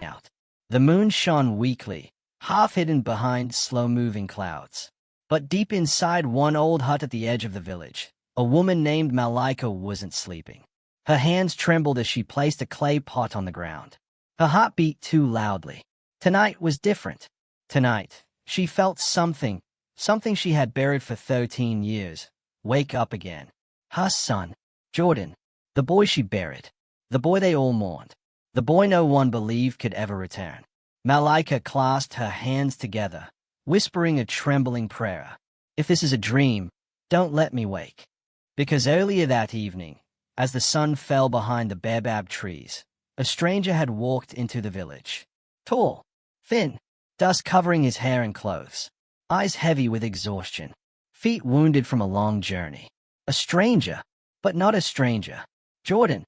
out. The moon shone weakly, half hidden behind slow-moving clouds. But deep inside one old hut at the edge of the village, a woman named Malika wasn't sleeping. Her hands trembled as she placed a clay pot on the ground. Her heart beat too loudly. Tonight was different. Tonight, she felt something she had buried for 13 years, wake up again. Her son, Jordan, the boy she buried, the boy they all mourned, the boy no one believed could ever return. Malika clasped her hands together, whispering a trembling prayer. If this is a dream, don't let me wake. Because earlier that evening, as the sun fell behind the baobab trees, a stranger had walked into the village. Tall, thin, dust covering his hair and clothes, eyes heavy with exhaustion, feet wounded from a long journey. A stranger, but not a stranger. Jordan.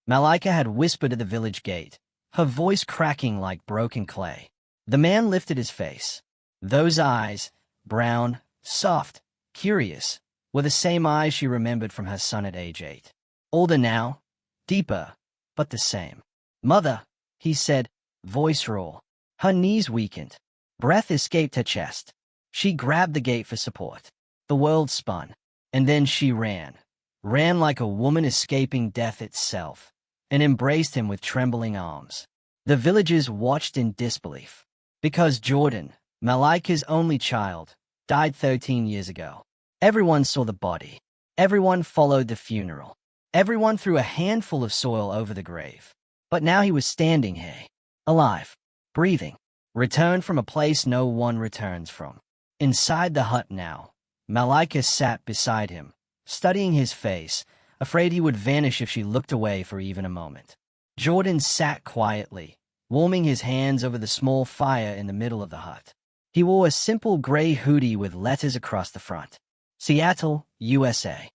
Malika had whispered at the village gate, her voice cracking like broken clay. The man lifted his face. Those eyes, brown, soft, curious, were the same eyes she remembered from her son at age 8. Older now, deeper, but the same. Mother, he said, voice raw. Her knees weakened. Breath escaped her chest. She grabbed the gate for support. The world spun, and then she ran like a woman escaping death itself, and embraced him with trembling arms. The villagers watched in disbelief, because Jordan, Malika's only child, died 13 years ago. Everyone saw the body. Everyone followed the funeral. Everyone threw a handful of soil over the grave. But now he was standing here, alive, breathing, returned from a place no one returns from. Inside the hut now, Malika sat beside him, studying his face, afraid he would vanish if she looked away for even a moment. Jordan sat quietly, warming his hands over the small fire in the middle of the hut. He wore a simple gray hoodie with letters across the front. Seattle, USA.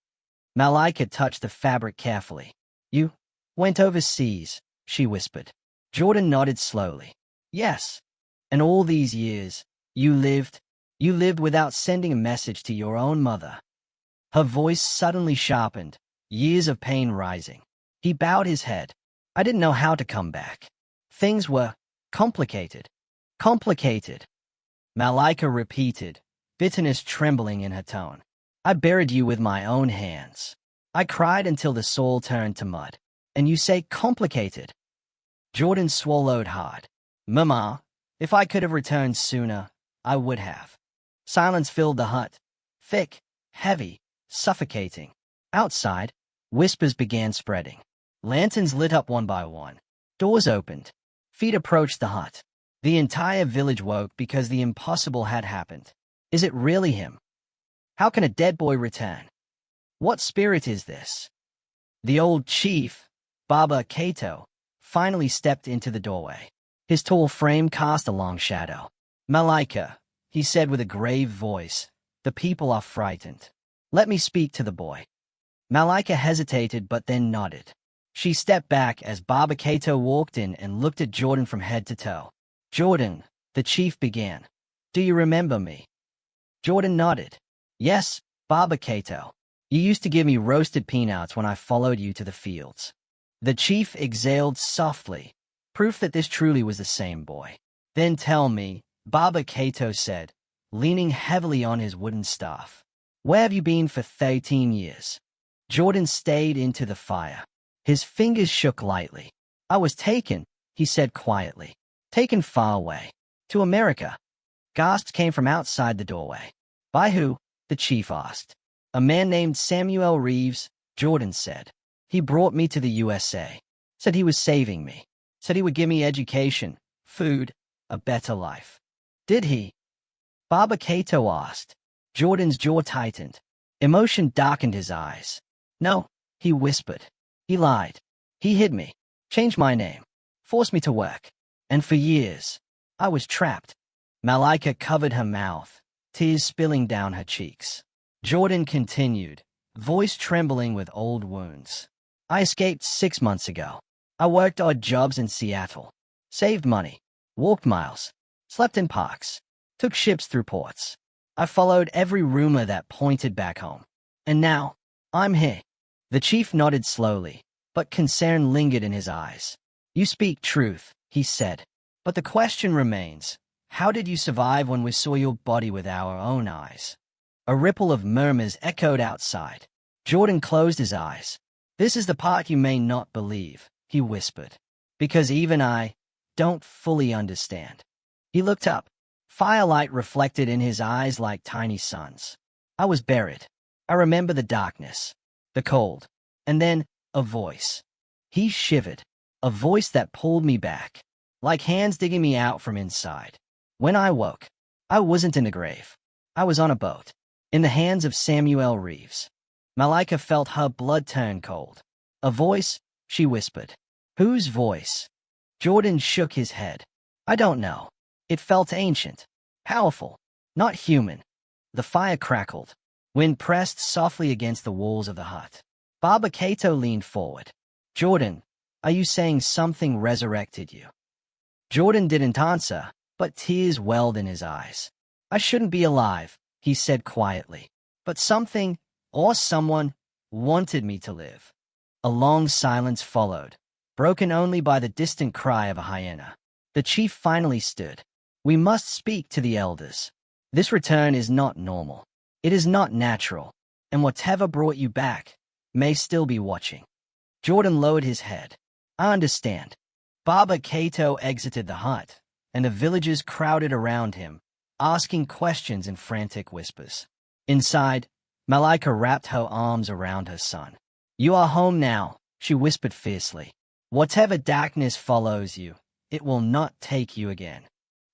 Malika touched the fabric carefully. You went overseas, she whispered. Jordan nodded slowly. Yes. And all these years, you lived without sending a message to your own mother. Her voice suddenly sharpened, years of pain rising. He bowed his head. I didn't know how to come back. Things were complicated. Complicated. Malika repeated, bitterness trembling in her tone. I buried you with my own hands. I cried until the soil turned to mud. And you say complicated. Jordan swallowed hard. Mama, if I could have returned sooner, I would have. Silence filled the hut. Thick, heavy, suffocating. Outside, whispers began spreading. Lanterns lit up one by one. Doors opened. Feet approached the hut. The entire village woke because the impossible had happened. Is it really him? How can a dead boy return? What spirit is this? The old chief, Baba Kato, finally stepped into the doorway. His tall frame cast a long shadow. Malika, he said with a grave voice, the people are frightened. Let me speak to the boy. Malika hesitated but then nodded. She stepped back as Baba Kato walked in and looked at Jordan from head to toe. Jordan, the chief began. Do you remember me? Jordan nodded. Yes, Baba Kato. You used to give me roasted peanuts when I followed you to the fields. The chief exhaled softly, proof that this truly was the same boy. Then tell me, Baba Kato said, leaning heavily on his wooden staff. Where have you been for 13 years? Jordan stayed into the fire. His fingers shook lightly. I was taken, he said quietly. Taken far away. To America. Gasps came from outside the doorway. By who? The chief asked. A man named Samuel Reeves, Jordan said. He brought me to the USA. Said he was saving me. Said he would give me education, food, a better life. Did he? Baba Kato asked. Jordan's jaw tightened. Emotion darkened his eyes. No, he whispered. He lied. He hid me. Changed my name. Forced me to work. And for years, I was trapped. Malika covered her mouth, tears spilling down her cheeks. Jordan continued, voice trembling with old wounds. I escaped 6 months ago. I worked odd jobs in Seattle. Saved money. Walked miles. Slept in parks. Took ships through ports. I followed every rumor that pointed back home. And now, I'm here. The chief nodded slowly, but concern lingered in his eyes. You speak truth, he said. But the question remains, how did you survive when we saw your body with our own eyes? A ripple of murmurs echoed outside. Jordan closed his eyes. This is the part you may not believe, he whispered. Because even I don't fully understand. He looked up. Firelight reflected in his eyes like tiny suns. I was buried. I remember the darkness, the cold, and then a voice. He shivered. A voice that pulled me back, like hands digging me out from inside. When I woke, I wasn't in a grave. I was on a boat, in the hands of Samuel Reeves. Malika felt her blood turn cold. A voice, she whispered. Whose voice? Jordan shook his head. I don't know. It felt ancient, powerful, not human. The fire crackled. Wind pressed softly against the walls of the hut. Baba Cato leaned forward. Jordan, are you saying something resurrected you? Jordan didn't answer, but tears welled in his eyes. I shouldn't be alive, he said quietly. But something, or someone, wanted me to live. A long silence followed, broken only by the distant cry of a hyena. The chief finally stood. We must speak to the elders. This return is not normal. It is not natural, and whatever brought you back may still be watching. Jordan lowered his head. I understand. Baba Cato exited the hut, and the villagers crowded around him, asking questions in frantic whispers. Inside, Malika wrapped her arms around her son. You are home now, she whispered fiercely. Whatever darkness follows you, it will not take you again.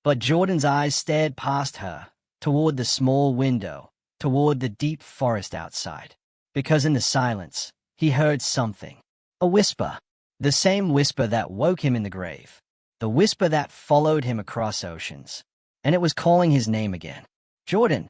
But Jordan's eyes stared past her, toward the small window, toward the deep forest outside. Because in the silence, he heard something. A whisper. The same whisper that woke him in the grave. The whisper that followed him across oceans. And it was calling his name again. Jordan.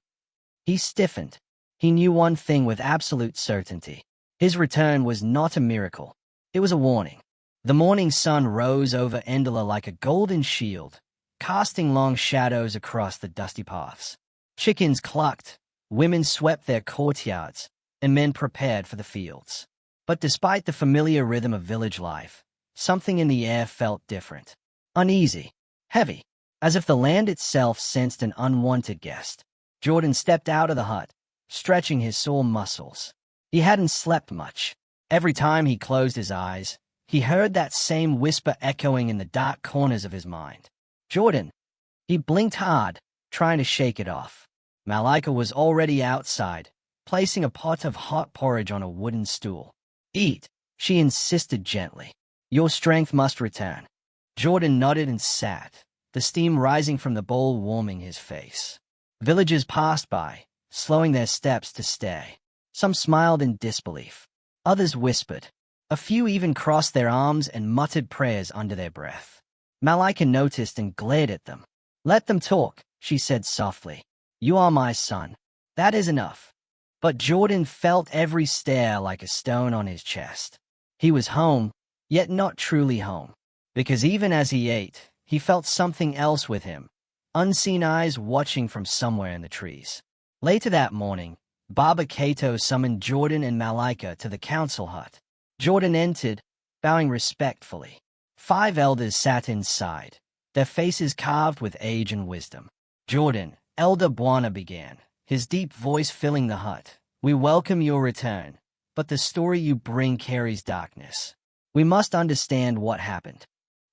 He stiffened. He knew one thing with absolute certainty. His return was not a miracle. It was a warning. The morning sun rose over Endala like a golden shield, casting long shadows across the dusty paths. Chickens clucked, women swept their courtyards, and men prepared for the fields. But despite the familiar rhythm of village life, something in the air felt different. Uneasy, heavy, as if the land itself sensed an unwanted guest. Jordan stepped out of the hut, stretching his sore muscles. He hadn't slept much. Every time he closed his eyes, he heard that same whisper echoing in the dark corners of his mind. Jordan. He blinked hard, trying to shake it off. Malika was already outside, placing a pot of hot porridge on a wooden stool. Eat, she insisted gently. Your strength must return. Jordan nodded and sat, the steam rising from the bowl warming his face. Villagers passed by, slowing their steps to stare. Some smiled in disbelief. Others whispered. A few even crossed their arms and muttered prayers under their breath. Malika noticed and glared at them. Let them talk, she said softly. You are my son. That is enough. But Jordan felt every stare like a stone on his chest. He was home, yet not truly home. Because even as he ate, he felt something else with him. Unseen eyes watching from somewhere in the trees. Later that morning, Baba Cato summoned Jordan and Malika to the council hut. Jordan entered, bowing respectfully. 5 elders sat inside, their faces carved with age and wisdom. Jordan, Elder Bwana began, his deep voice filling the hut. We welcome your return, but the story you bring carries darkness. We must understand what happened.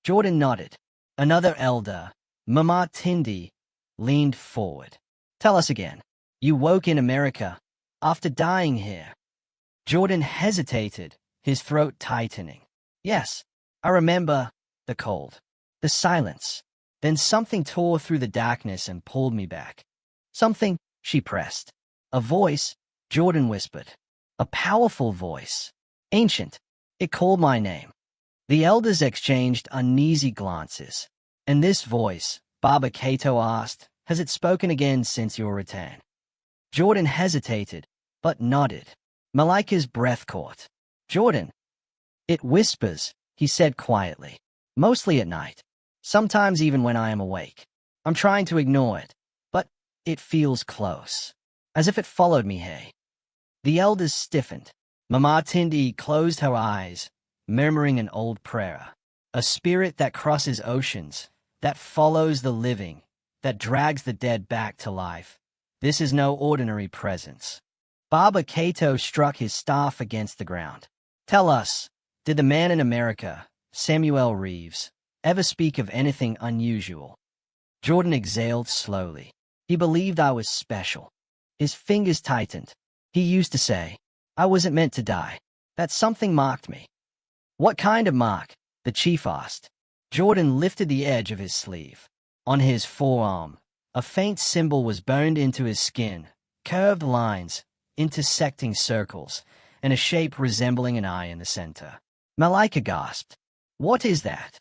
Jordan nodded. Another elder, Mama Tindi, leaned forward. Tell us again. You woke in America, after dying here. Jordan hesitated, his throat tightening. Yes, I remember the cold, the silence. Then something tore through the darkness and pulled me back. Something, she pressed. A voice, Jordan whispered. A powerful voice. Ancient. It called my name. The elders exchanged uneasy glances. And this voice, Baba Cato asked, has it spoken again since your return? Jordan hesitated, but nodded. Malika's breath caught. Jordan. It whispers, he said quietly. Mostly at night. Sometimes even when I am awake. I'm trying to ignore it, but it feels close. As if it followed me, hey. The elders stiffened. Mama Tindi closed her eyes, murmuring an old prayer. A spirit that crosses oceans, that follows the living, that drags the dead back to life. This is no ordinary presence. Baba Cato struck his staff against the ground. Tell us, did the man in America, Samuel Reeves, ever speak of anything unusual? Jordan exhaled slowly. He believed I was special. His fingers tightened. He used to say, I wasn't meant to die. That something marked me. What kind of mark? The chief asked. Jordan lifted the edge of his sleeve. On his forearm, a faint symbol was burned into his skin, curved lines, intersecting circles, and a shape resembling an eye in the center. Malika gasped. What is that?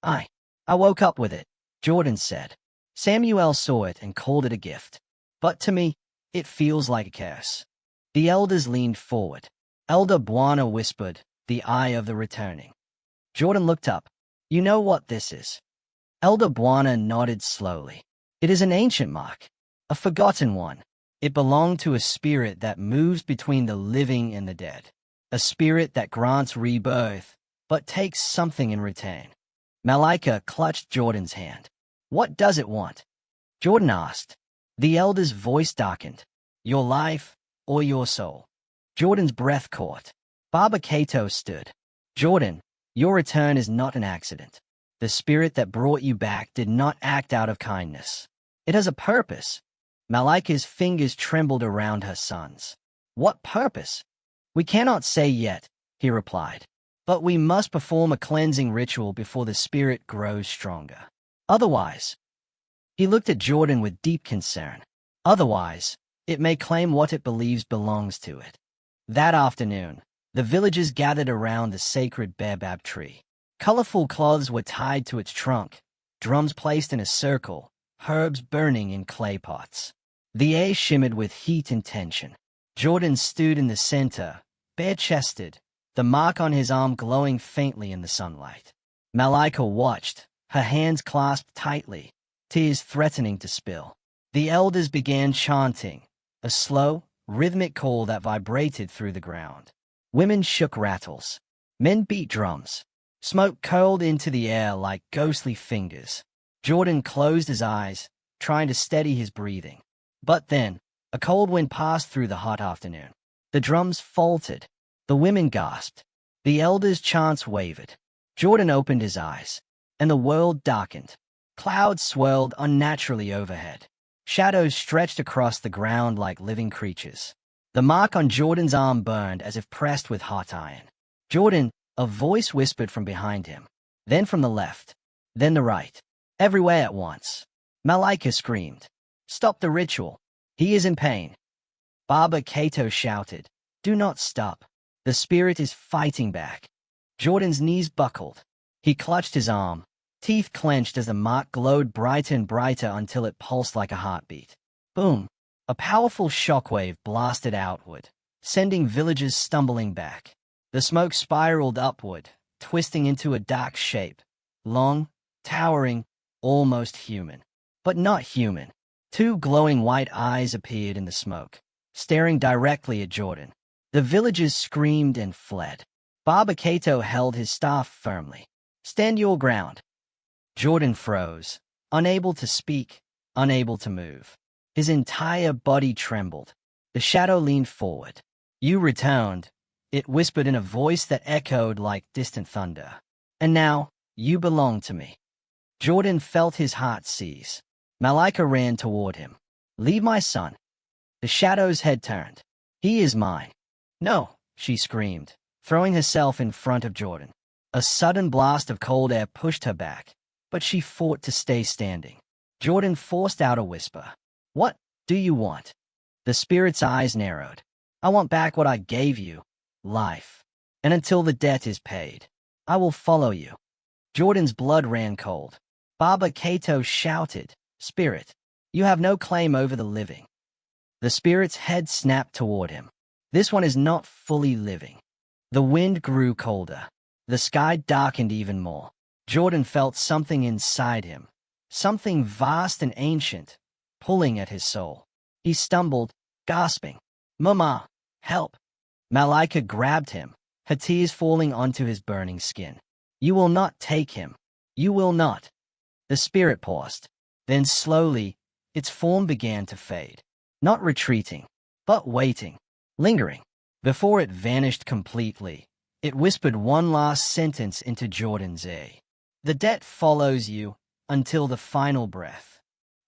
I woke up with it, Jordan said. Samuel saw it and called it a gift. But to me, it feels like a curse. The elders leaned forward. Elder Bwana whispered, the eye of the returning. Jordan looked up. You know what this is? Elder Bwana nodded slowly. It is an ancient mark, a forgotten one. It belonged to a spirit that moves between the living and the dead, a spirit that grants rebirth, but takes something in return. Malika clutched Jordan's hand. What does it want? Jordan asked. The elder's voice darkened. Your life or your soul? Jordan's breath caught. Baba Cato stood. Jordan, your return is not an accident. The spirit that brought you back did not act out of kindness. It has a purpose. Malika's fingers trembled around her son's. What purpose? We cannot say yet, he replied. But we must perform a cleansing ritual before the spirit grows stronger. Otherwise, he looked at Jordan with deep concern. Otherwise, it may claim what it believes belongs to it. That afternoon, the villagers gathered around the sacred baobab tree. Colorful cloths were tied to its trunk, drums placed in a circle, herbs burning in clay pots. The air shimmered with heat and tension. Jordan stood in the center, bare-chested, the mark on his arm glowing faintly in the sunlight. Malika watched, her hands clasped tightly, tears threatening to spill. The elders began chanting, a slow, rhythmic call that vibrated through the ground. Women shook rattles. Men beat drums. Smoke curled into the air like ghostly fingers. Jordan closed his eyes, trying to steady his breathing. But then, a cold wind passed through the hot afternoon. The drums faltered. The women gasped. The elders' chants wavered. Jordan opened his eyes, and the world darkened. Clouds swirled unnaturally overhead. Shadows stretched across the ground like living creatures. The mark on Jordan's arm burned as if pressed with hot iron. Jordan, a voice whispered from behind him. Then from the left. Then the right. Everywhere at once. Malika screamed. Stop the ritual. He is in pain. Baba Cato shouted. Do not stop. The spirit is fighting back. Jordan's knees buckled. He clutched his arm, teeth clenched as the mark glowed brighter and brighter until it pulsed like a heartbeat. Boom! A powerful shockwave blasted outward, sending villagers stumbling back. The smoke spiraled upward, twisting into a dark shape. Long, towering, almost human. But not human. Two glowing white eyes appeared in the smoke, staring directly at Jordan. The villagers screamed and fled. Baba Cato held his staff firmly. Stand your ground. Jordan froze, unable to speak, unable to move. His entire body trembled. The shadow leaned forward. You returned, it whispered in a voice that echoed like distant thunder. And now, you belong to me. Jordan felt his heart seize. Malika ran toward him. Leave my son. The shadow's head turned. He is mine. No, she screamed, throwing herself in front of Jordan. A sudden blast of cold air pushed her back, but she fought to stay standing. Jordan forced out a whisper. What do you want? The spirit's eyes narrowed. I want back what I gave you, life. And until the debt is paid, I will follow you. Jordan's blood ran cold. Baba Cato shouted, Spirit, you have no claim over the living. The spirit's head snapped toward him. This one is not fully living. The wind grew colder. The sky darkened even more. Jordan felt something inside him, something vast and ancient, pulling at his soul. He stumbled, gasping, Mama, help! Malika grabbed him, her tears falling onto his burning skin. You will not take him. You will not. The spirit paused. Then slowly, its form began to fade. Not retreating, but waiting, lingering. Before it vanished completely, it whispered one last sentence into Jordan's ear. The debt follows you until the final breath.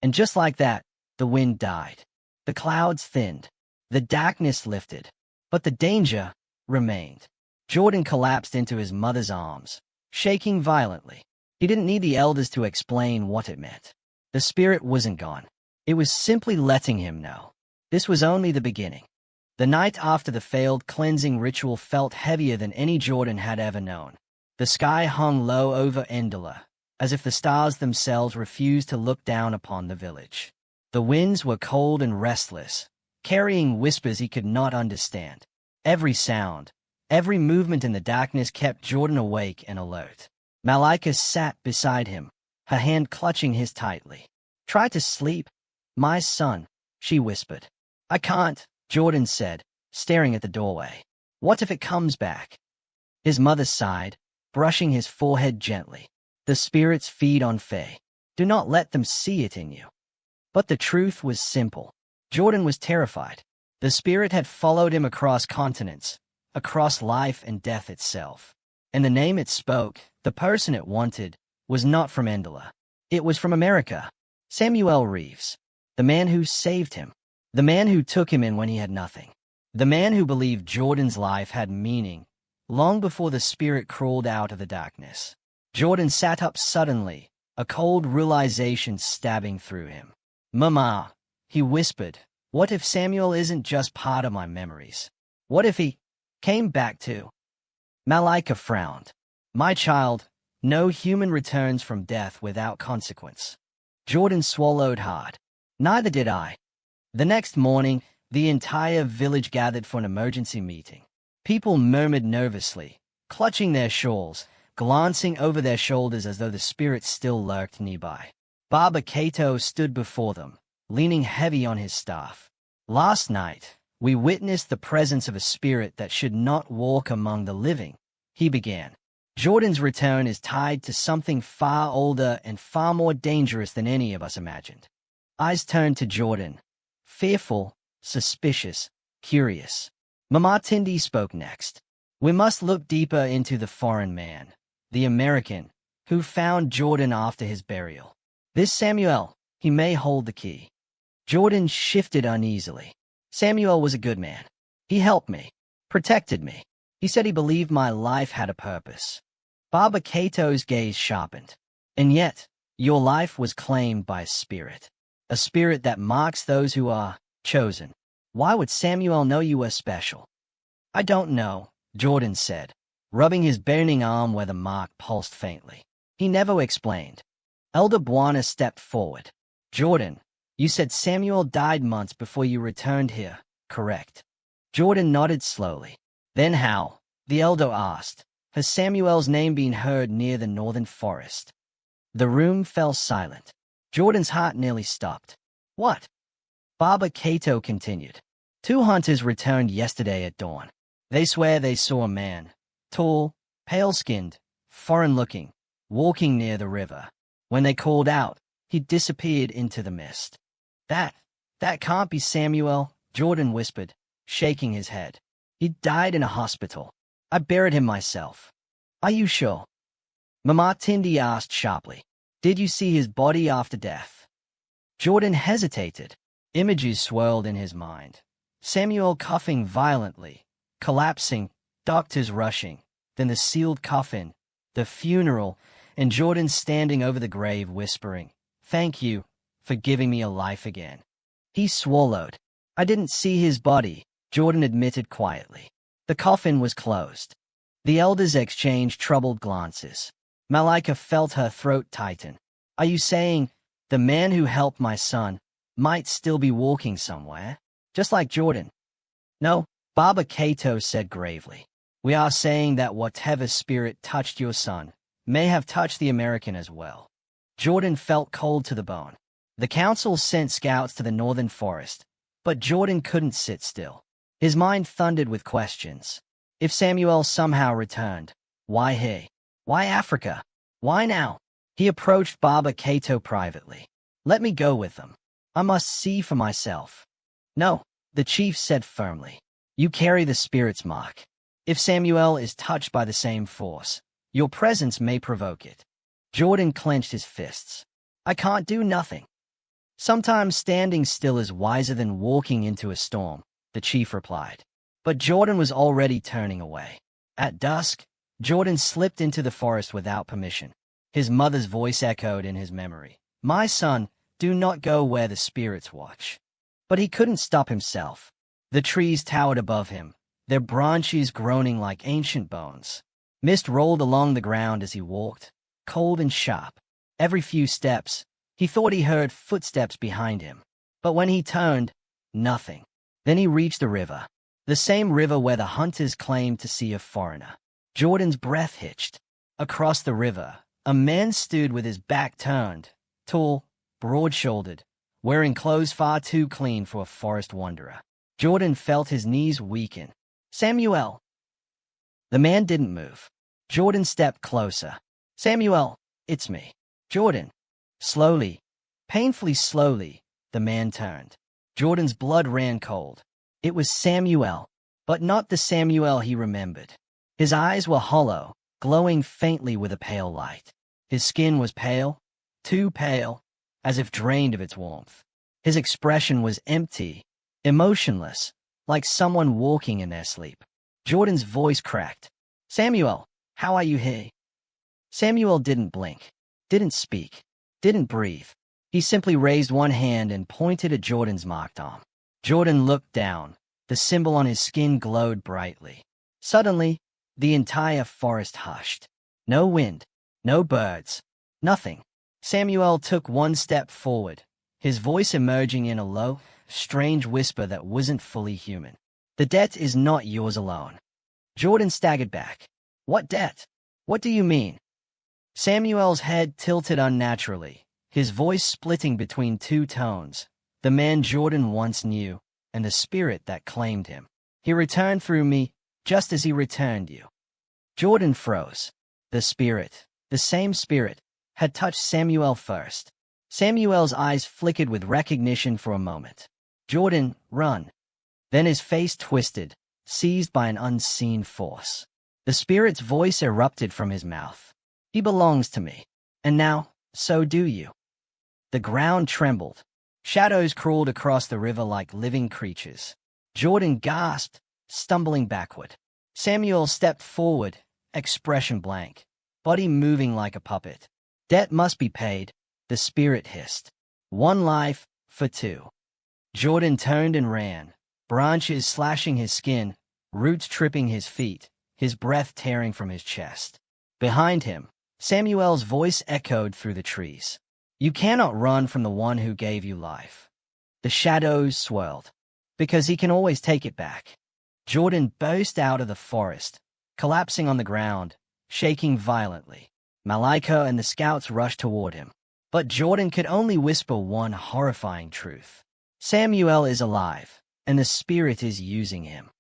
And just like that, the wind died. The clouds thinned. The darkness lifted. But the danger remained. Jordan collapsed into his mother's arms, shaking violently. He didn't need the elders to explain what it meant. The spirit wasn't gone. It was simply letting him know. This was only the beginning. The night after the failed cleansing ritual felt heavier than any Jordan had ever known. The sky hung low over Endor, as if the stars themselves refused to look down upon the village. The winds were cold and restless, carrying whispers he could not understand. Every sound, every movement in the darkness kept Jordan awake and alert. Malika sat beside him, her hand clutching his tightly. "Try to sleep, my son," she whispered. "I can't," Jordan said, staring at the doorway. "What if it comes back?" His mother sighed, brushing his forehead gently. "The spirits feed on faith. Do not let them see it in you." But the truth was simple. Jordan was terrified. The spirit had followed him across continents, across life and death itself. And the name it spoke, the person it wanted, was not from Endor. It was from America. Samuel Reeves. The man who saved him. The man who took him in when he had nothing. The man who believed Jordan's life had meaning, long before the spirit crawled out of the darkness. Jordan sat up suddenly, a cold realization stabbing through him. "Mama," he whispered, "what if Samuel isn't just part of my memories? What if he came back too?" Malika frowned. "My child, no human returns from death without consequence." Jordan swallowed hard. "Neither did I." The next morning, the entire village gathered for an emergency meeting. People murmured nervously, clutching their shawls, glancing over their shoulders as though the spirit still lurked nearby. Baba Cato stood before them, leaning heavy on his staff. "Last night, we witnessed the presence of a spirit that should not walk among the living," he began. "Jordan's return is tied to something far older and far more dangerous than any of us imagined." Eyes turned to Jordan, fearful, suspicious, curious. Mama Tindy spoke next. "We must look deeper into the foreign man, the American, who found Jordan after his burial. This Samuel, he may hold the key." Jordan shifted uneasily. "Samuel was a good man. He helped me, protected me. He said he believed my life had a purpose." Baba Cato's gaze sharpened. "And yet, your life was claimed by a spirit that marks those who are chosen. Why would Samuel know you were special?" "I don't know," Jordan said, rubbing his burning arm where the mark pulsed faintly. "He never explained." Elder Buana stepped forward. "Jordan, you said Samuel died months before you returned here, correct?" Jordan nodded slowly. "Then how?" the elder asked. "Has Samuel's name been heard near the northern forest?" The room fell silent. Jordan's heart nearly stopped. "What?" Baba Cato continued. "Two hunters returned yesterday at dawn. They swear they saw a man, tall, pale-skinned, foreign-looking, walking near the river. When they called out, he disappeared into the mist." That can't be Samuel," Jordan whispered, shaking his head. "He died in a hospital. I buried him myself." "Are you sure?" Mama Tindy asked sharply. "Did you see his body after death?" Jordan hesitated. Images swirled in his mind. Samuel coughing violently, collapsing, doctors rushing, then the sealed coffin, the funeral, and Jordan standing over the grave whispering, "Thank you for giving me a life again." He swallowed. "I didn't see his body," Jordan admitted quietly. The coffin was closed. The elders exchanged troubled glances. Malika felt her throat tighten. "Are you saying the man who helped my son might still be walking somewhere, just like Jordan?" "No," Baba Cato said gravely. "We are saying that whatever spirit touched your son may have touched the American as well." Jordan felt cold to the bone. The council sent scouts to the northern forest, but Jordan couldn't sit still. His mind thundered with questions. If Samuel somehow returned, why he? Why Africa? Why now? He approached Baba Kato privately. Let me go with them. I must see for myself. No, the chief said firmly. You carry the spirit's mark. If Samuel is touched by the same force, your presence may provoke it. Jordan clenched his fists. I can't do nothing. Sometimes standing still is wiser than walking into a storm, the chief replied. But Jordan was already turning away. At dusk, Jordan slipped into the forest without permission. His mother's voice echoed in his memory. My son, do not go where the spirits watch. But he couldn't stop himself. The trees towered above him, their branches groaning like ancient bones. Mist rolled along the ground as he walked, cold and sharp. Every few steps, he thought he heard footsteps behind him. But when he turned, nothing. Then he reached the river, the same river where the hunters claimed to see a foreigner. Jordan's breath hitched. Across the river, a man stood with his back turned, tall, broad-shouldered, wearing clothes far too clean for a forest wanderer. Jordan felt his knees weaken. Samuel! The man didn't move. Jordan stepped closer. Samuel, it's me. Jordan. Slowly, painfully slowly, the man turned. Jordan's blood ran cold. It was Samuel, but not the Samuel he remembered. His eyes were hollow, glowing faintly with a pale light. His skin was pale, too pale, as if drained of its warmth. His expression was empty, emotionless, like someone walking in their sleep. Jordan's voice cracked. Samuel, how are you here? Samuel didn't blink, didn't speak, didn't breathe. He simply raised one hand and pointed at Jordan's marked arm. Jordan looked down. The symbol on his skin glowed brightly. Suddenly, the entire forest hushed. No wind, no birds, nothing. Samuel took one step forward, his voice emerging in a low, strange whisper that wasn't fully human. The debt is not yours alone. Jordan staggered back. What debt? What do you mean? Samuel's head tilted unnaturally, his voice splitting between two tones, the man Jordan once knew, and the spirit that claimed him. He returned through me, just as he returned you. Jordan froze. The spirit, the same spirit, had touched Samuel first. Samuel's eyes flickered with recognition for a moment. Jordan, run. Then his face twisted, seized by an unseen force. The spirit's voice erupted from his mouth. He belongs to me. And now, so do you. The ground trembled. Shadows crawled across the river like living creatures. Jordan gasped, stumbling backward. Samuel stepped forward, expression blank, body moving like a puppet. Debt must be paid, the spirit hissed. One life, for two. Jordan turned and ran, branches slashing his skin, roots tripping his feet, his breath tearing from his chest. Behind him, Samuel's voice echoed through the trees. You cannot run from the one who gave you life. The shadows swirled, because he can always take it back. Jordan burst out of the forest, collapsing on the ground, shaking violently. Malika and the scouts rushed toward him. But Jordan could only whisper one horrifying truth. Samuel is alive, and the spirit is using him.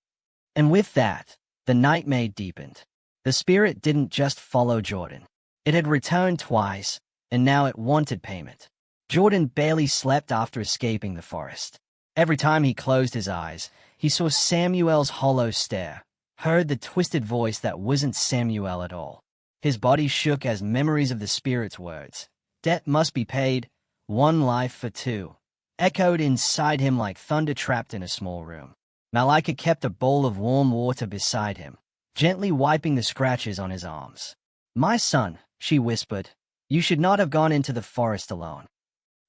And with that, the nightmare deepened. The spirit didn't just follow Jordan. It had returned twice, and now it wanted payment. Jordan barely slept after escaping the forest. Every time he closed his eyes, he saw Samuel's hollow stare, heard the twisted voice that wasn't Samuel at all. His body shook as memories of the spirit's words, debt must be paid, one life for two, echoed inside him like thunder trapped in a small room. Malika kept a bowl of warm water beside him, gently wiping the scratches on his arms. My son, she whispered, you should not have gone into the forest alone.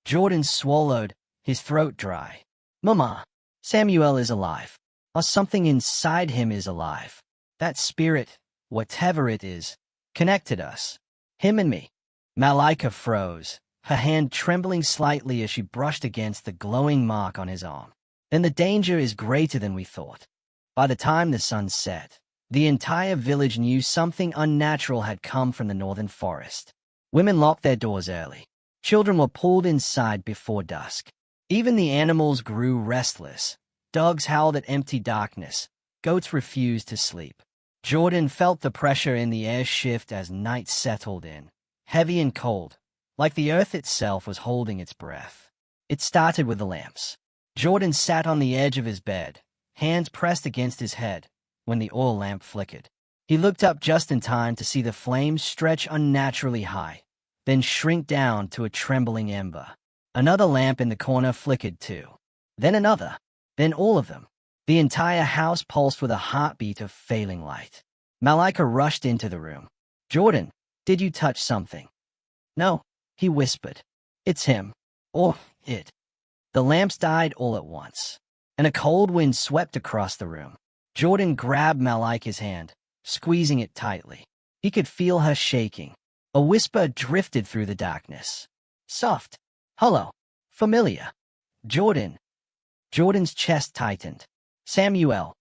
Jordan swallowed, his throat dry. Mama, Samuel is alive. Or something inside him is alive. That spirit, whatever it is, connected us. Him and me. Malika froze, her hand trembling slightly as she brushed against the glowing mark on his arm. Then the danger is greater than we thought. By the time the sun set, the entire village knew something unnatural had come from the northern forest. Women locked their doors early. Children were pulled inside before dusk. Even the animals grew restless. Dogs howled at empty darkness. Goats refused to sleep. Jordan felt the pressure in the air shift as night settled in, heavy and cold, like the earth itself was holding its breath. It started with the lamps. Jordan sat on the edge of his bed, hands pressed against his head, when the oil lamp flickered. He looked up just in time to see the flames stretch unnaturally high, then shrink down to a trembling ember. Another lamp in the corner flickered too. Then another. Then all of them. The entire house pulsed with a heartbeat of failing light. Malika rushed into the room. "Jordan, did you touch something?" "No," he whispered. "It's him. Or it." The lamps died all at once, and a cold wind swept across the room. Jordan grabbed Malika's hand, squeezing it tightly. He could feel her shaking. A whisper drifted through the darkness. Soft. Hollow. Familiar. "Jordan." Jordan's chest tightened. "Samuel."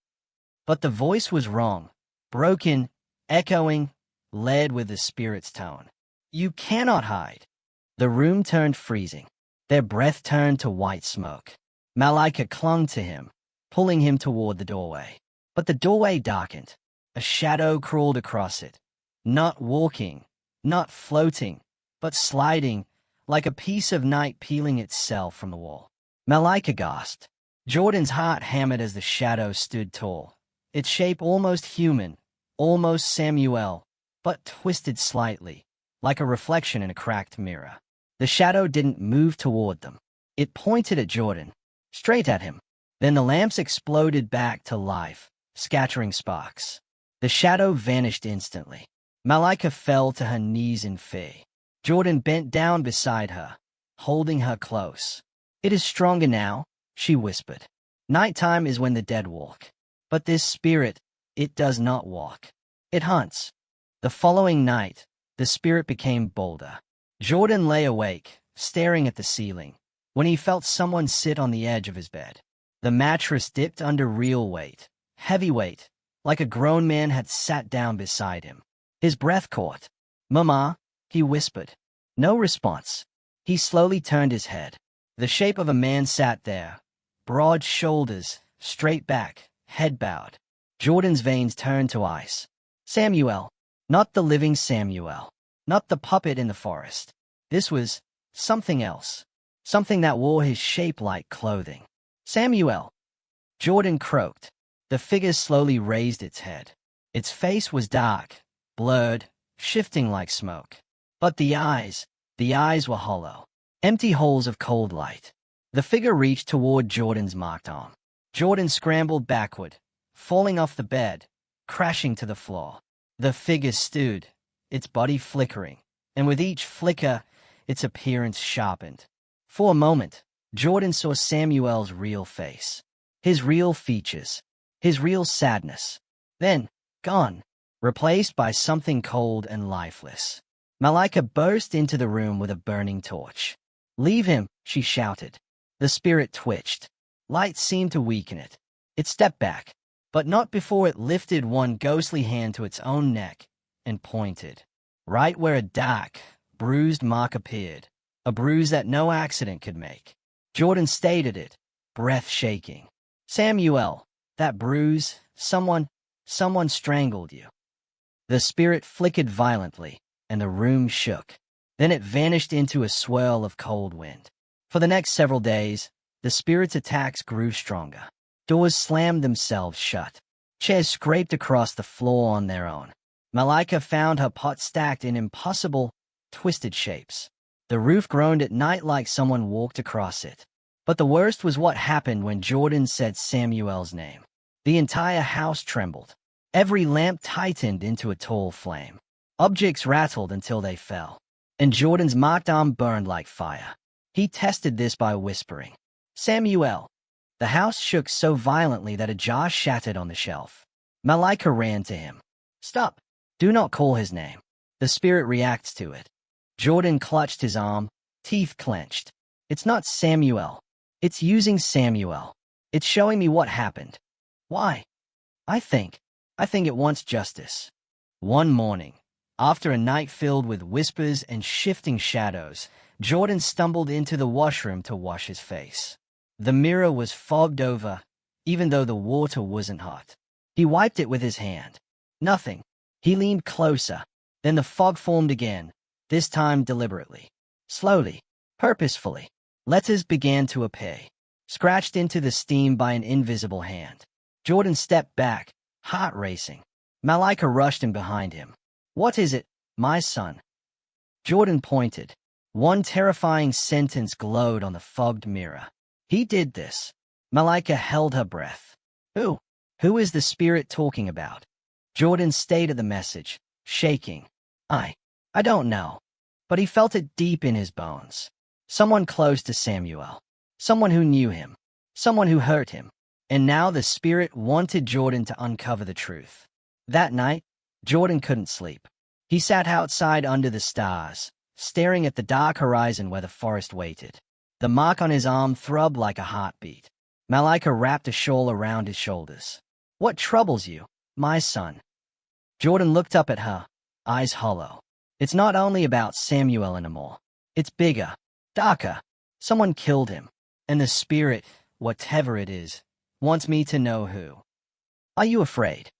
But the voice was wrong. Broken, echoing, lead with the spirit's tone. "You cannot hide." The room turned freezing. Their breath turned to white smoke. Malika clung to him, pulling him toward the doorway. But the doorway darkened. A shadow crawled across it. Not walking, not floating, but sliding, like a piece of night peeling itself from the wall. Malika gasped. Jordan's heart hammered as the shadow stood tall, its shape almost human, almost Samuel, but twisted slightly, like a reflection in a cracked mirror. The shadow didn't move toward them. It pointed at Jordan, straight at him. Then the lamps exploded back to life, scattering sparks. The shadow vanished instantly. Malika fell to her knees in fear. Jordan bent down beside her, holding her close. "It is stronger now," she whispered. "Nighttime is when the dead walk. But this spirit, it does not walk. It hunts." The following night, the spirit became bolder. Jordan lay awake, staring at the ceiling, when he felt someone sit on the edge of his bed. The mattress dipped under real weight, heavy weight, like a grown man had sat down beside him. His breath caught. "Mama," he whispered. No response. He slowly turned his head. The shape of a man sat there, broad shoulders, straight back, head bowed. Jordan's veins turned to ice. Samuel. Not the living Samuel. Not the puppet in the forest. This was something else. Something that wore his shape like clothing. "Samuel." Jordan croaked. The figure slowly raised its head. Its face was dark, blurred, shifting like smoke. But the eyes were hollow. Empty holes of cold light. The figure reached toward Jordan's marked arm. Jordan scrambled backward, falling off the bed, crashing to the floor. The figure stood, its body flickering, and with each flicker, its appearance sharpened. For a moment, Jordan saw Samuel's real face, his real features, his real sadness. Then, gone, replaced by something cold and lifeless. Malika burst into the room with a burning torch. "Leave him," she shouted. The spirit twitched. Light seemed to weaken it. It stepped back, but not before it lifted one ghostly hand to its own neck and pointed. Right where a dark, bruised mark appeared, a bruise that no accident could make. Jordan stayed at it, breath shaking. "Samuel, that bruise, someone strangled you." The spirit flickered violently, and the room shook. Then it vanished into a swirl of cold wind. For the next several days, the spirit's attacks grew stronger. Doors slammed themselves shut. Chairs scraped across the floor on their own. Malika found her pot stacked in impossible, twisted shapes. The roof groaned at night like someone walked across it. But the worst was what happened when Jordan said Samuel's name. The entire house trembled. Every lamp tightened into a tall flame. Objects rattled until they fell. And Jordan's marked arm burned like fire. He tested this by whispering, "Samuel." The house shook so violently that a jar shattered on the shelf. Malika ran to him. "Stop. Do not call his name. The spirit reacts to it." Jordan clutched his arm, teeth clenched. "It's not Samuel. It's using Samuel. It's showing me what happened. Why? I think it wants justice." One morning, after a night filled with whispers and shifting shadows, Jordan stumbled into the washroom to wash his face. The mirror was fogged over, even though the water wasn't hot. He wiped it with his hand. Nothing. He leaned closer. Then the fog formed again, this time deliberately. Slowly, purposefully. Letters began to appear, scratched into the steam by an invisible hand. Jordan stepped back, heart racing. Malika rushed in behind him. "What is it, my son?" Jordan pointed. One terrifying sentence glowed on the fogged mirror. "He did this." Malika held her breath. Who? Who is the spirit talking about?" Jordan stayed at the message, shaking. I don't know. But he felt it deep in his bones. Someone close to Samuel. Someone who knew him. Someone who hurt him. And now the spirit wanted Jordan to uncover the truth. That night, Jordan couldn't sleep. He sat outside under the stars, staring at the dark horizon where the forest waited. The mark on his arm throbbed like a heartbeat. Malika wrapped a shawl around his shoulders. "What troubles you, my son?" Jordan looked up at her, eyes hollow. "It's not only about Samuel anymore. It's bigger, darker. Someone killed him. And the spirit, whatever it is, wants me to know who." "Are you afraid?"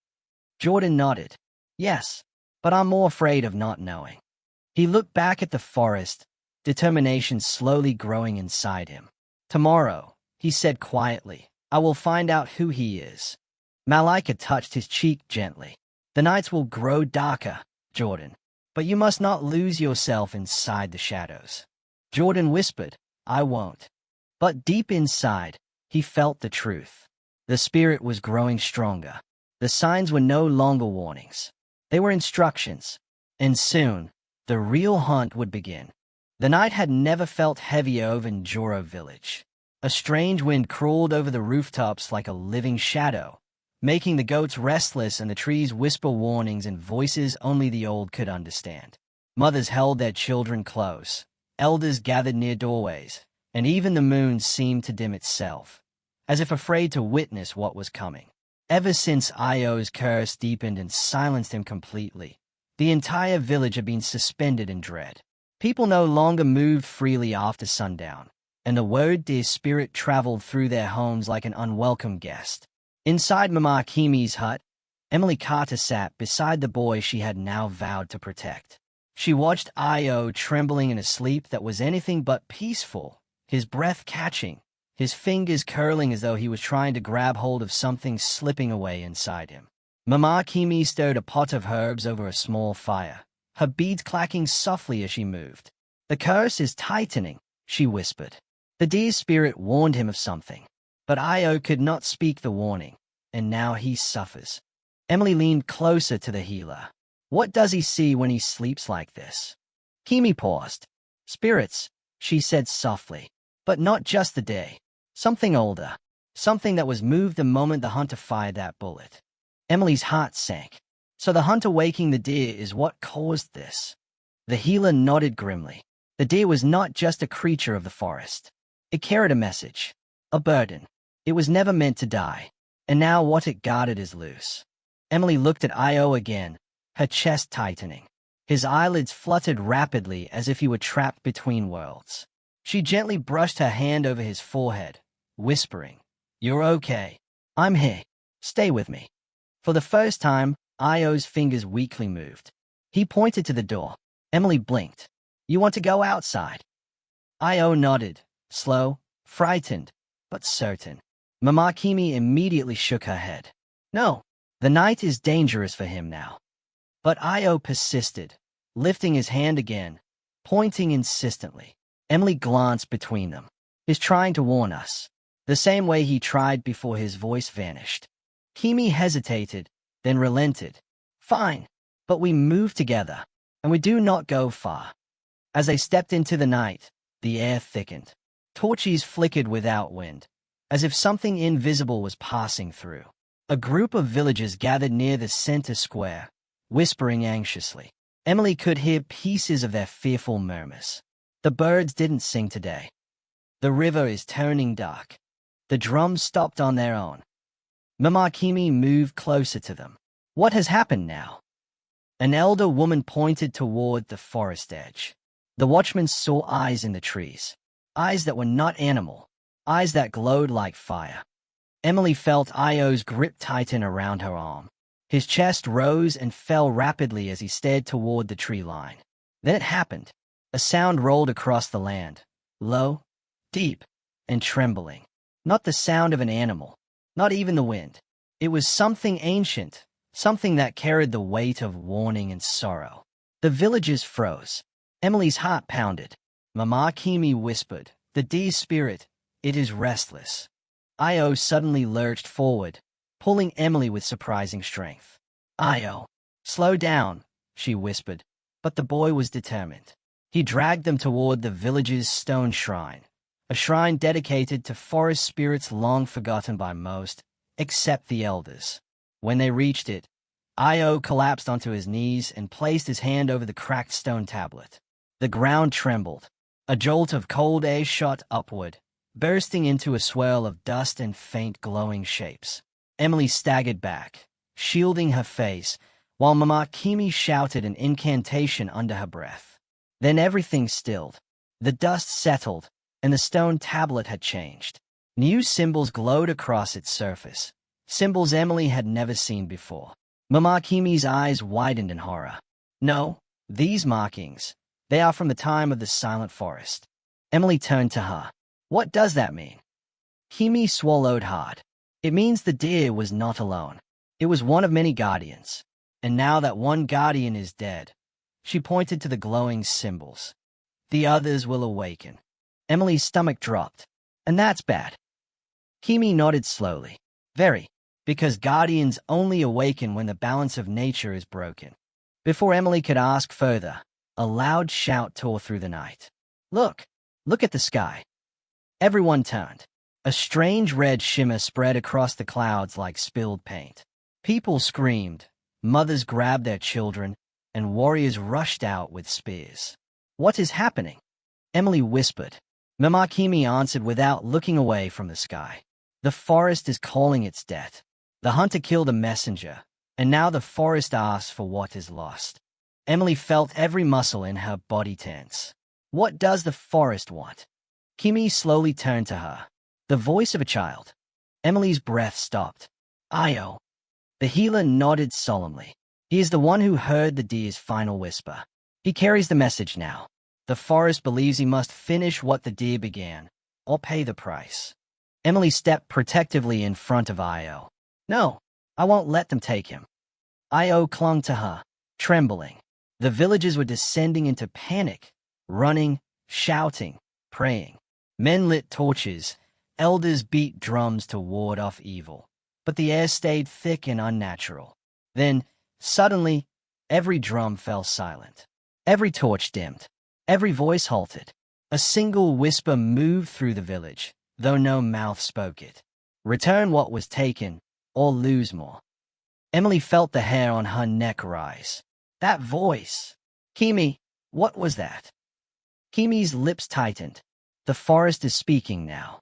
Jordan nodded. "Yes, but I'm more afraid of not knowing." He looked back at the forest, determination slowly growing inside him. "Tomorrow," he said quietly, "I will find out who he is." Malika touched his cheek gently. "The nights will grow darker, Jordan, but you must not lose yourself inside the shadows." Jordan whispered, "I won't." But deep inside, he felt the truth. The spirit was growing stronger. The signs were no longer warnings. They were instructions. And soon, the real hunt would begin. The night had never felt heavier over Njoro village. A strange wind crawled over the rooftops like a living shadow, making the goats restless and the trees whisper warnings in voices only the old could understand. Mothers held their children close. Elders gathered near doorways, and even the moon seemed to dim itself, as if afraid to witness what was coming. Ever since Io's curse deepened and silenced him completely, the entire village had been suspended in dread. People no longer moved freely after sundown, and the word dear spirit traveled through their homes like an unwelcome guest. Inside Mama Kimi's hut, Emily Carter sat beside the boy she had now vowed to protect. She watched Io trembling in a sleep that was anything but peaceful, his breath catching, his fingers curling as though he was trying to grab hold of something slipping away inside him. Mama Kimi stirred a pot of herbs over a small fire, her beads clacking softly as she moved. "The curse is tightening," she whispered. The deer spirit warned him of something, but Io could not speak the warning, and now he suffers. Emily leaned closer to the healer. "What does he see when he sleeps like this?" Kimi paused. "Spirits," she said softly, "but not just the day. Something older, something that was moved the moment the hunter fired that bullet." Emily's heart sank. "So the hunter waking the deer is what caused this?" The healer nodded grimly. The deer was not just a creature of the forest. It carried a message, a burden. It was never meant to die, and now what it guarded is loose. Emily looked at Io again, her chest tightening. His eyelids fluttered rapidly as if he were trapped between worlds. She gently brushed her hand over his forehead, whispering, "You're okay. I'm here. Stay with me." For the first time, Io's fingers weakly moved. He pointed to the door. Emily blinked. "You want to go outside?" Io nodded, slow, frightened, but certain. Mama Kimi immediately shook her head. "No, the night is dangerous for him now." But Io persisted, lifting his hand again, pointing insistently. Emily glanced between them. "He's trying to warn us, the same way he tried before his voice vanished." Kimi hesitated, then relented. "Fine, but we move together, and we do not go far." As they stepped into the night, the air thickened. Torches flickered without wind, as if something invisible was passing through. A group of villagers gathered near the center square, whispering anxiously. Emily could hear pieces of their fearful murmurs. "The birds didn't sing today. The river is turning dark." The drums stopped on their own. Mama Kimi moved closer to them. "What has happened now?" An elder woman pointed toward the forest edge. The watchman saw eyes in the trees. Eyes that were not animal. Eyes that glowed like fire. Emily felt Io's grip tighten around her arm. His chest rose and fell rapidly as he stared toward the tree line. Then it happened. A sound rolled across the land, low, deep, and trembling. Not the sound of an animal, not even the wind. It was something ancient, something that carried the weight of warning and sorrow. The villagers froze. Emily's heart pounded. Mama Kimi whispered, "The deer's spirit, it is restless." Io suddenly lurched forward, pulling Emily with surprising strength. "Io, slow down," she whispered, but the boy was determined. He dragged them toward the village's stone shrine, a shrine dedicated to forest spirits long forgotten by most, except the elders. When they reached it, Io collapsed onto his knees and placed his hand over the cracked stone tablet. The ground trembled. A jolt of cold air shot upward, bursting into a swirl of dust and faint glowing shapes. Emily staggered back, shielding her face, while Mama Kimi shouted an incantation under her breath. Then everything stilled. The dust settled, and the stone tablet had changed. New symbols glowed across its surface, symbols Emily had never seen before. Mama Kimi's eyes widened in horror. "No, these markings, they are from the time of the silent forest." Emily turned to her. "What does that mean?" Kimi swallowed hard. "It means the deer was not alone. It was one of many guardians. And now that one guardian is dead," she pointed to the glowing symbols, "the others will awaken." Emily's stomach dropped. "And that's bad." Kimi nodded slowly. "Very, because guardians only awaken when the balance of nature is broken." Before Emily could ask further, a loud shout tore through the night. Look! Look at the sky." Everyone turned. A strange red shimmer spread across the clouds like spilled paint. People screamed, mothers grabbed their children, and warriors rushed out with spears. "What is happening?" Emily whispered. Mama Kimi answered without looking away from the sky. "The forest is calling its debt. The hunter killed a messenger, and now the forest asks for what is lost." Emily felt every muscle in her body tense. "What does the forest want?" Kimi slowly turned to her. The voice of a child. Emily's breath stopped. "Io." The healer nodded solemnly. "He is the one who heard the deer's final whisper. He carries the message now. The forest believes he must finish what the deer began, or pay the price." Emily stepped protectively in front of Io. "No, I won't let them take him." Io clung to her, trembling. The villagers were descending into panic, running, shouting, praying. Men lit torches, elders beat drums to ward off evil. But the air stayed thick and unnatural. Then, suddenly, every drum fell silent. Every torch dimmed. Every voice halted. A single whisper moved through the village, though no mouth spoke it. "Return what was taken, or lose more." Emily felt the hair on her neck rise. That voice! "Kimi, what was that?" Kimi's lips tightened. The forest is speaking now.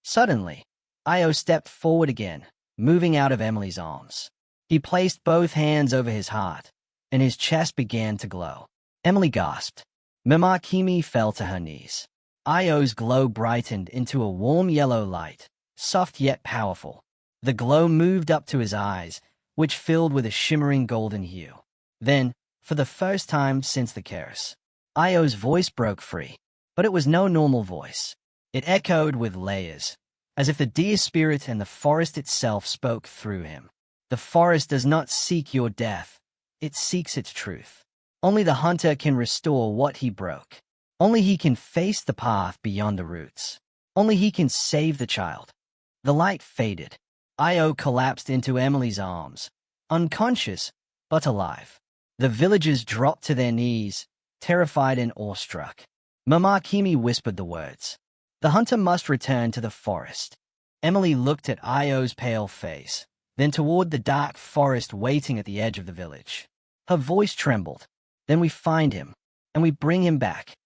Suddenly, Io stepped forward again, moving out of Emily's arms. He placed both hands over his heart, and his chest began to glow. Emily gasped. Mama Kimi fell to her knees. Io's glow brightened into a warm yellow light, soft yet powerful. The glow moved up to his eyes, which filled with a shimmering golden hue. Then, for the first time since the chaos, Io's voice broke free. But it was no normal voice. It echoed with layers, as if the deer spirit and the forest itself spoke through him. "The forest does not seek your death. It seeks its truth. Only the hunter can restore what he broke. Only he can face the path beyond the roots. Only he can save the child." The light faded. Io collapsed into Emily's arms, unconscious, but alive. The villagers dropped to their knees, terrified and awestruck. Mama Kimi whispered the words. "The hunter must return to the forest." Emily looked at Io's pale face, then toward the dark forest waiting at the edge of the village. Her voice trembled. "Then we find him, and we bring him back."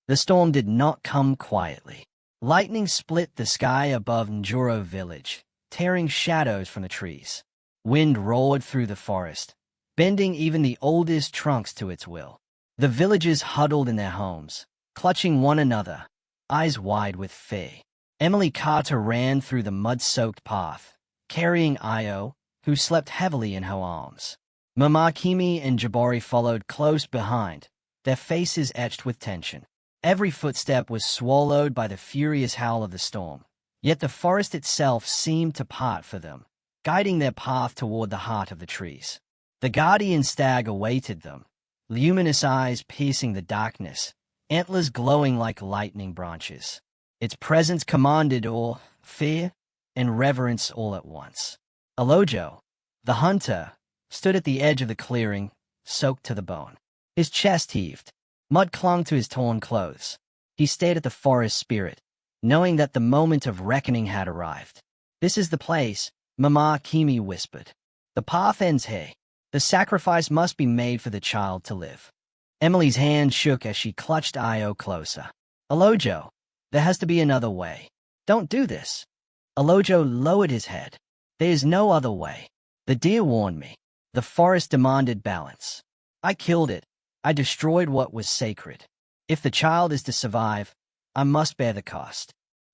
The storm did not come quietly. Lightning split the sky above Njuro village, tearing shadows from the trees. Wind roared through the forest, bending even the oldest trunks to its will. The villagers huddled in their homes, clutching one another, eyes wide with fear. Emily Carter ran through the mud-soaked path, carrying Io, who slept heavily in her arms. Mama Kimi and Jabari followed close behind, their faces etched with tension. Every footstep was swallowed by the furious howl of the storm, yet the forest itself seemed to part for them, guiding their path toward the heart of the trees. The guardian stag awaited them, luminous eyes piercing the darkness, antlers glowing like lightning branches. Its presence commanded awe, fear, and reverence all at once. Alojo, the hunter, stood at the edge of the clearing, soaked to the bone. His chest heaved. Mud clung to his torn clothes. He stared at the forest spirit, knowing that the moment of reckoning had arrived. "This is the place," Mama Kimi whispered. "The path ends here. The sacrifice must be made for the child to live." Emily's hand shook as she clutched Io closer. "Alojo, there has to be another way. Don't do this." Alojo lowered his head. "There is no other way. The deer warned me. The forest demanded balance. I killed it. I destroyed what was sacred. If the child is to survive, I must bear the cost."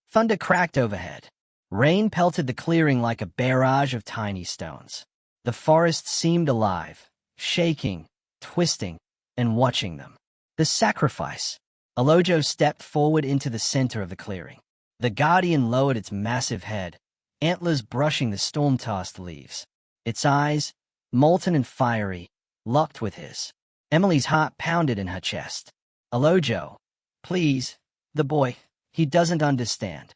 Thunder cracked overhead. Rain pelted the clearing like a barrage of tiny stones. The forest seemed alive, shaking, twisting, and watching them. The sacrifice. Alojo stepped forward into the center of the clearing. The guardian lowered its massive head, antlers brushing the storm-tossed leaves. Its eyes, molten and fiery, locked with his. Emily's heart pounded in her chest. "Alojo, please, the boy, he doesn't understand."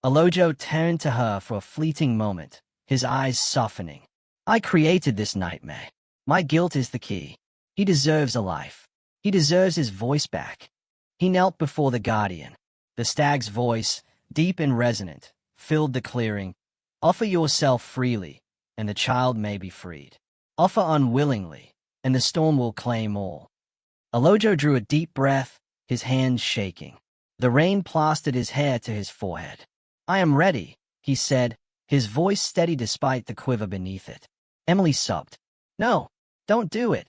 Alojo turned to her for a fleeting moment, his eyes softening. "I created this nightmare. My guilt is the key. He deserves a life. He deserves his voice back." He knelt before the guardian. The stag's voice, deep and resonant, filled the clearing. "Offer yourself freely, and the child may be freed. Offer unwillingly, and the storm will claim all." Alojo drew a deep breath, his hands shaking. The rain plastered his hair to his forehead. "I am ready," he said, his voice steady despite the quiver beneath it. Emily sobbed. "No, don't do it."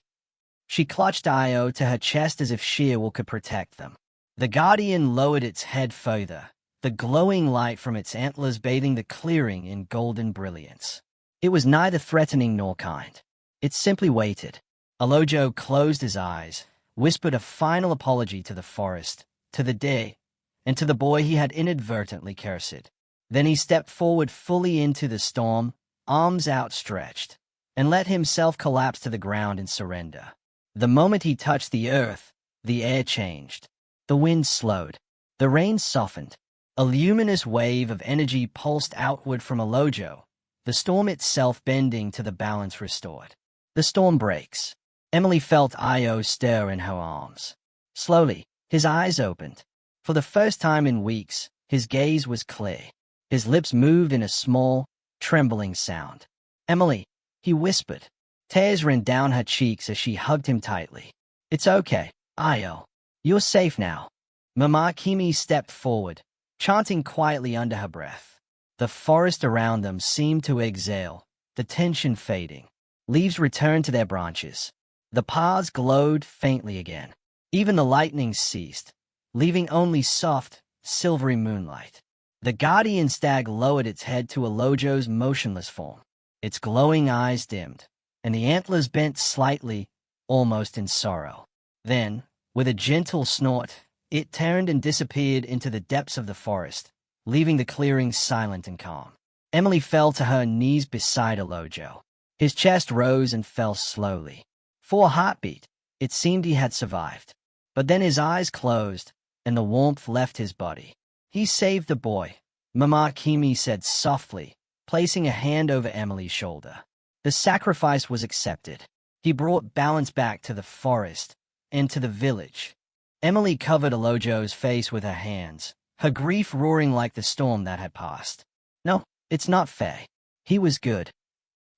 She clutched Io to her chest as if sheer will could protect them. The guardian lowered its head further, the glowing light from its antlers bathing the clearing in golden brilliance. It was neither threatening nor kind. It simply waited. Alojo closed his eyes, whispered a final apology to the forest, to the day, and to the boy he had inadvertently cursed. Then he stepped forward fully into the storm, arms outstretched, and let himself collapse to the ground in surrender. The moment he touched the earth, the air changed. The wind slowed. The rain softened. A luminous wave of energy pulsed outward from Alojo, the storm itself bending to the balance restored. The storm breaks. Emily felt Io stir in her arms. Slowly, his eyes opened. For the first time in weeks, his gaze was clear. His lips moved in a small, trembling sound. "Emily," he whispered. Tears ran down her cheeks as she hugged him tightly. "It's okay, Io. You're safe now." Mama Kimi stepped forward, chanting quietly under her breath. The forest around them seemed to exhale, the tension fading. Leaves returned to their branches. The paths glowed faintly again. Even the lightning ceased, leaving only soft, silvery moonlight. The guardian stag lowered its head to Alojo's motionless form. Its glowing eyes dimmed, and the antlers bent slightly, almost in sorrow. Then, with a gentle snort, it turned and disappeared into the depths of the forest, leaving the clearing silent and calm. Emily fell to her knees beside Alojo. His chest rose and fell slowly. For a heartbeat, it seemed he had survived. But then his eyes closed, and the warmth left his body. "He saved the boy," Mama Kimi said softly, placing a hand over Emily's shoulder. The sacrifice was accepted. He brought balance back to the forest and to the village. Emily covered Alojo's face with her hands, her grief roaring like the storm that had passed. "No, it's not fair. He was good."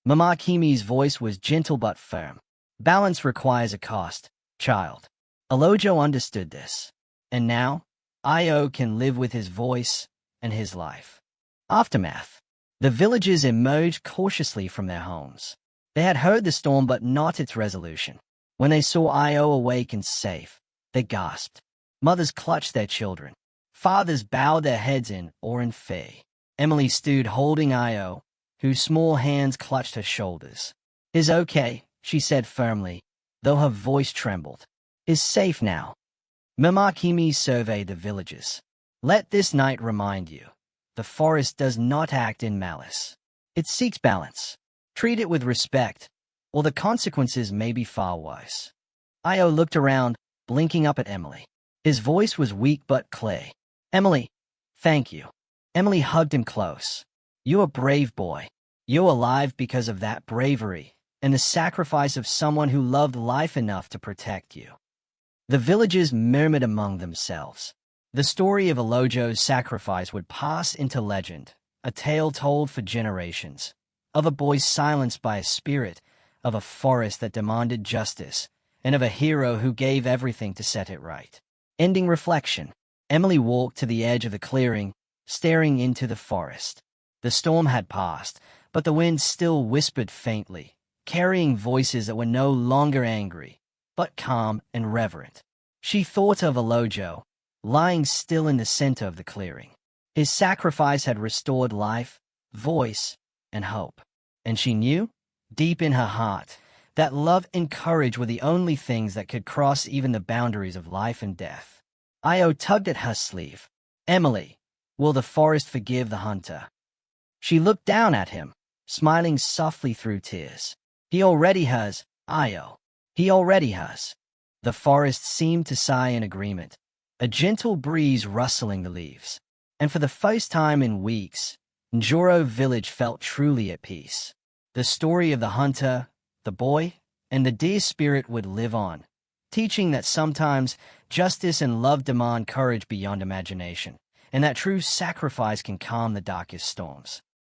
Mama Kimi's voice was gentle but firm. "Balance requires a cost, child." Alojo understood this. And now, Io can live with his voice and his life. Aftermath. The villagers emerged cautiously from their homes. They had heard the storm but not its resolution. When they saw Io awake and safe, they gasped. Mothers clutched their children. Fathers bowed their heads in awe and fear. Emily stood holding Io, whose small hands clutched her shoulders. "Is okay," she said firmly, though her voice trembled. "Is safe now." Mimakimi surveyed the villagers. "Let this night remind you, the forest does not act in malice. It seeks balance. Treat it with respect, or the consequences may be far worse." Io looked around, blinking up at Emily. His voice was weak but clear. "Emily, thank you." Emily hugged him close. "You're a brave boy. You're alive because of that bravery and the sacrifice of someone who loved life enough to protect you." The villagers murmured among themselves. The story of Alojo's sacrifice would pass into legend, a tale told for generations, of a boy silenced by a spirit, of a forest that demanded justice, and of a hero who gave everything to set it right. Ending reflection. Emily walked to the edge of the clearing, staring into the forest. The storm had passed, but the wind still whispered faintly, carrying voices that were no longer angry, but calm and reverent. She thought of Alojo, lying still in the center of the clearing. His sacrifice had restored life, voice, and hope. And she knew, deep in her heart, that love and courage were the only things that could cross even the boundaries of life and death. Io tugged at her sleeve. "Emily, will the forest forgive the hunter?" She looked down at him, smiling softly through tears. "He already has, Io. He already has." The forest seemed to sigh in agreement, a gentle breeze rustling the leaves. And for the first time in weeks, Njoro village felt truly at peace. The story of the hunter, the boy, and the deer spirit would live on, teaching that sometimes justice and love demand courage beyond imagination, and that true sacrifice can calm the darkest storms.